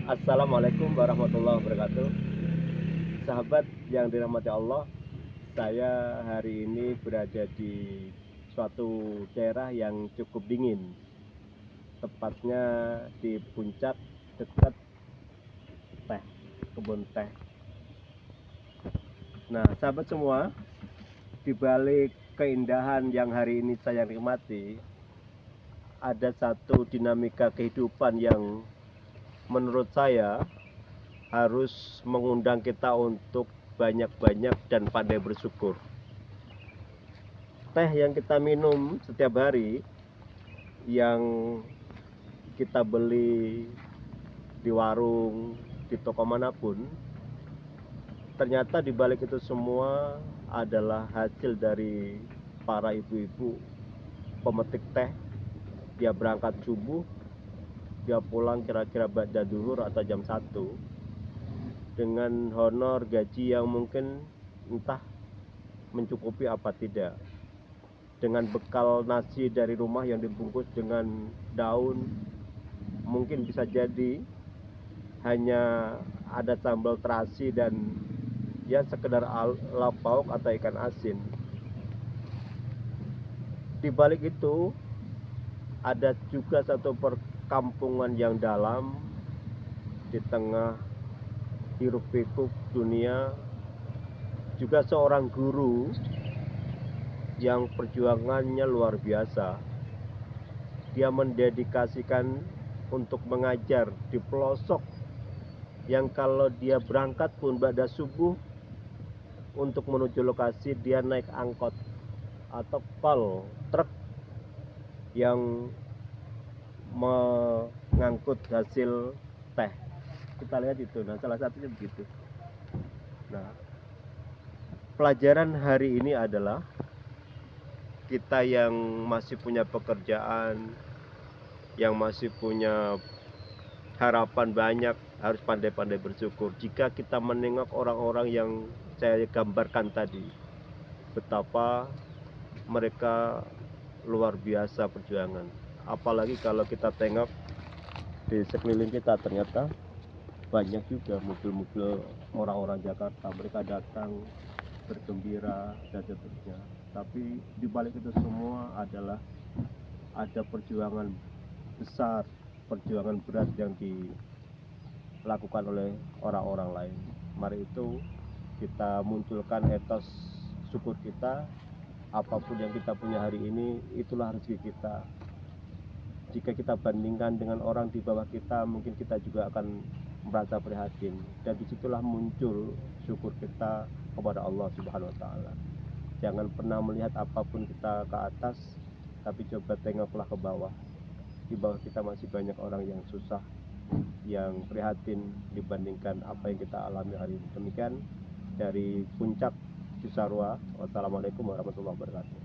Assalamualaikum warahmatullahi wabarakatuh. Sahabat yang dirahmati Allah, saya hari ini berada di suatu daerah yang cukup dingin, tepatnya di puncak dekat teh, kebun teh. Nah, sahabat semua, di balik keindahan yang hari ini saya nikmati, ada satu dinamika kehidupan yang menurut saya harus mengundang kita untuk banyak-banyak dan pandai bersyukur. Teh yang kita minum setiap hari, yang kita beli di warung, di toko manapun, ternyata di balik itu semua adalah hasil dari para ibu-ibu pemetik teh. Dia berangkat subuh, dia pulang kira-kira ba'da duhur atau jam 1 dengan honor gaji yang mungkin entah mencukupi apa tidak, dengan bekal nasi dari rumah yang dibungkus dengan daun, mungkin bisa jadi hanya ada sambal terasi dan ya sekedar lauk pauk atau ikan asin. Di balik itu ada juga satu perkampungan yang dalam di tengah hiruk pikuk dunia, juga seorang guru yang perjuangannya luar biasa. Dia mendedikasikan untuk mengajar di pelosok yang kalau dia berangkat pun pada subuh untuk menuju lokasi dia naik angkot atau kol truk yang mengangkut hasil teh. Kita lihat itu, nah salah satunya begitu. Nah, pelajaran hari ini adalah kita yang masih punya pekerjaan, yang masih punya harapan banyak, harus pandai-pandai bersyukur. Jika kita menengok orang-orang yang saya gambarkan tadi, betapa mereka luar biasa perjuangan. Apalagi kalau kita tengok di sekeliling kita, ternyata banyak juga mobil-mobil orang-orang Jakarta, mereka datang bergembira dan seterusnya. Tapi di balik itu semua adalah ada perjuangan besar, perjuangan berat yang dilakukan oleh orang-orang lain. Mari itu kita munculkan etos syukur kita. Apapun yang kita punya hari ini, itulah rezeki kita. Jika kita bandingkan dengan orang di bawah kita, mungkin kita juga akan merasa prihatin, dan disitulah muncul syukur kita kepada Allah Subhanahu wa Ta'ala. Jangan pernah melihat apapun kita ke atas, tapi coba tengoklah ke bawah. Di bawah kita masih banyak orang yang susah, yang prihatin dibandingkan apa yang kita alami hari ini. Demikian dari puncak Cisarua. Wassalamualaikum warahmatullahi wabarakatuh.